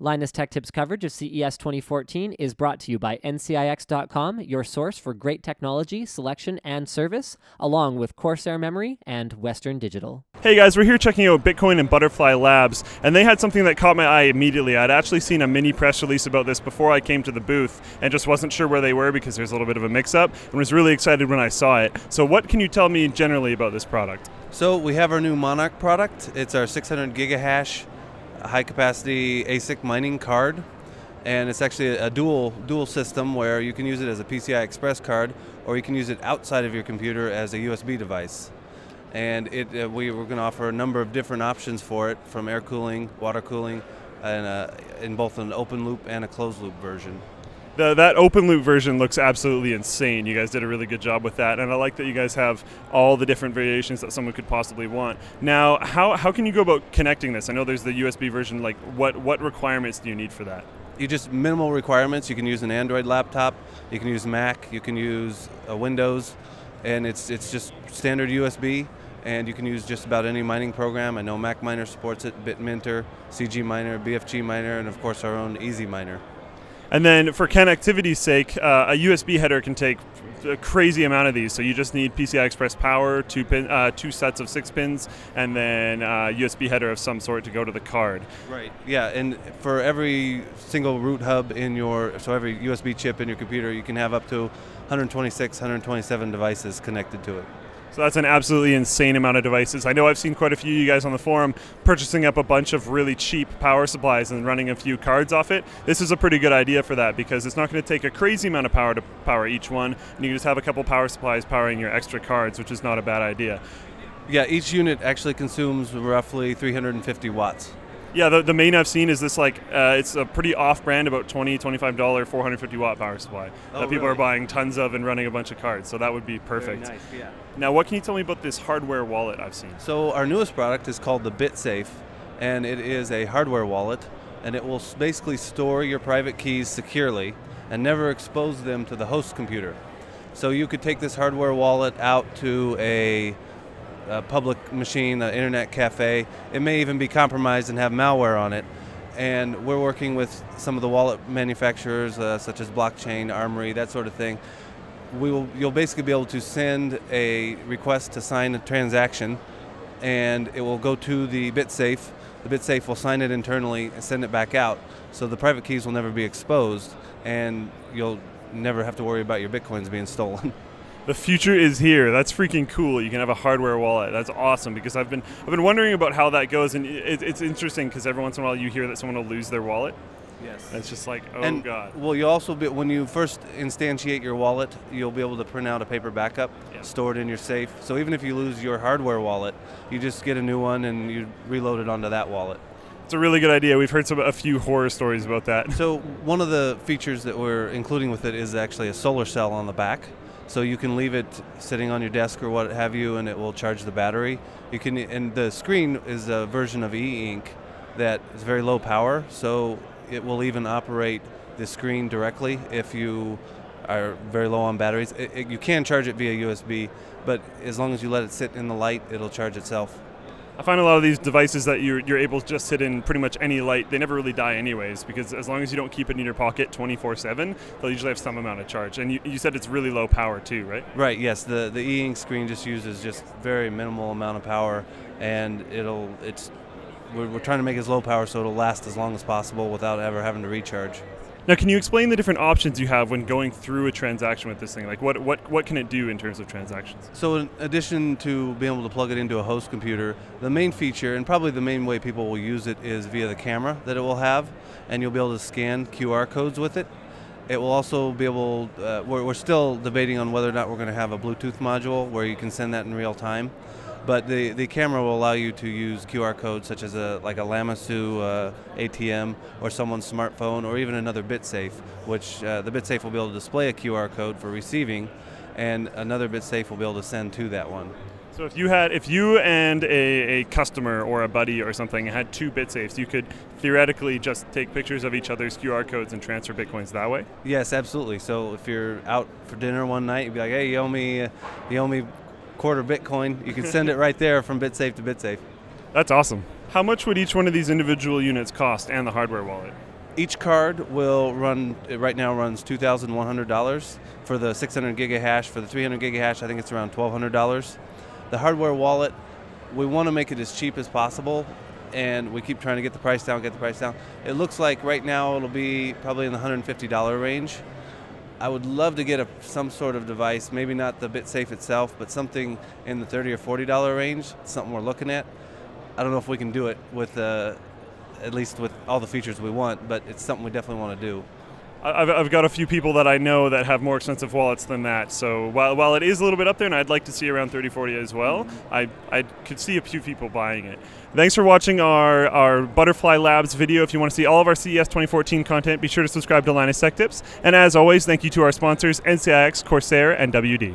Linus Tech Tips coverage of CES 2014 is brought to you by NCIX.com, your source for great technology, selection, and service, along with Corsair Memory and Western Digital. Hey guys, we're here checking out Bitcoin and ButterFly Labs, and they had something that caught my eye immediately. I'd actually seen a mini press release about this before I came to the booth, and just wasn't sure where they were because there's a little bit of a mix-up, and was really excited when I saw it. So what can you tell me generally about this product? So we have our new Monarch product. It's our 600 gigahash high-capacity ASIC mining card, and it's actually a dual system where you can use it as a PCI Express card, or you can use it outside of your computer as a USB device. And we're going to offer a number of different options for it, from air cooling, water cooling, and in both an open loop and a closed loop version. That open loop version looks absolutely insane. You guys did a really good job with that, and I like that you guys have all the different variations that someone could possibly want. Now, how can you go about connecting this? I know there's the USB version. Like, what requirements do you need for that? You just minimal requirements. You can use an Android laptop, you can use Mac, you can use Windows, and it's just standard USB. And you can use just about any mining program. I know Mac Miner supports it, Bitminter, CG Miner, BFG Miner, and of course our own Easy Miner. And then for connectivity's sake, a USB header can take a crazy amount of these. So you just need PCI Express power, two sets of 6 pins, and then a USB header of some sort to go to the card. Right. Yeah, and for every single root hub so every USB chip in your computer, you can have up to 126, 127 devices connected to it. So that's an absolutely insane amount of devices. I know I've seen quite a few of you guys on the forum purchasing up a bunch of really cheap power supplies and running a few cards off it. This is a pretty good idea for that because it's not going to take a crazy amount of power to power each one, and you can just have a couple power supplies powering your extra cards, which is not a bad idea. Yeah, each unit actually consumes roughly 350 watts. Yeah, the main I've seen is this, it's a pretty off-brand, about $20, $25, 450-watt power supply that people are buying tons of and running a bunch of cards, so that would be perfect. Very nice, yeah. Now, what can you tell me about this hardware wallet I've seen? So our newest product is called the Bitsafe, and it is a hardware wallet, and it will basically store your private keys securely and never expose them to the host computer. So you could take this hardware wallet out to a public machine, an internet cafe. It may even be compromised and have malware on it. And we're working with some of the wallet manufacturers, such as Blockchain, Armory, that sort of thing. You'll basically be able to send a request to sign a transaction, and it will go to the Bitsafe. The Bitsafe will sign it internally and send it back out. So the private keys will never be exposed, and you'll never have to worry about your Bitcoins being stolen. The future is here. That's freaking cool. You can have a hardware wallet. That's awesome because I've been wondering about how that goes, and it's interesting because every once in a while you hear that someone will lose their wallet. Yes. And it's just like, oh and, god. Well, you also when you first instantiate your wallet, you'll be able to print out a paper backup, store it in your safe. So even if you lose your hardware wallet, you just get a new one and you reload it onto that wallet. It's a really good idea. We've heard a few horror stories about that. So one of the features that we're including with it is actually a solar cell on the back. So you can leave it sitting on your desk or what have you, and it will charge the battery. And the screen is a version of e-ink that is very low power, so it will even operate the screen directly if you are very low on batteries. You can charge it via USB, but as long as you let it sit in the light, it'll charge itself. I find a lot of these devices that you're able to just sit in pretty much any light, they never really die anyways, because as long as you don't keep it in your pocket 24/7, they'll usually have some amount of charge. And you said it's really low power too, right? Right, yes. The e-ink screen just uses just very minimal amount of power, and we're trying to make it as low power so it'll last as long as possible without ever having to recharge. Now, can you explain the different options you have when going through a transaction with this thing? Like, what can it do in terms of transactions? So in addition to being able to plug it into a host computer, the main feature, and probably the main way people will use it, is via the camera that it will have, and you'll be able to scan QR codes with it. It will also be able, we're still debating on whether or not we're going to have a Bluetooth module where you can send that in real time. But the camera will allow you to use QR codes such as like a Lamasu ATM or someone's smartphone, or even another Bitsafe, which the Bitsafe will be able to display a QR code for receiving, and another Bitsafe will be able to send to that one. So if you and a customer or a buddy or something had two Bitsafes, you could theoretically just take pictures of each other's QR codes and transfer Bitcoins that way? Yes, absolutely. So if you're out for dinner one night, you'd be like, hey, you owe me quarter Bitcoin. You can send it right there from Bitsafe to Bitsafe. That's awesome. How much would each one of these individual units cost and the hardware wallet? Each card will run, it right now runs $2,100 for the 600 gig of hash. For the 300 gig of hash, I think it's around $1,200. The hardware wallet, we want to make it as cheap as possible, and we keep trying to get the price down, It looks like right now it'll be probably in the $150 range. I would love to get some sort of device, maybe not the Bitsafe itself, but something in the $30 or $40 range, something we're looking at. I don't know if we can do it with, at least with all the features we want, but it's something we definitely want to do. I've got a few people that I know that have more expensive wallets than that, so while it is a little bit up there and I'd like to see around 30, 40 as well, I could see a few people buying it. Thanks for watching our ButterFly Labs video. If you want to see all of our CES 2014 content, be sure to subscribe to Linus Tech Tips. And as always, thank you to our sponsors, NCIX, Corsair, and WD.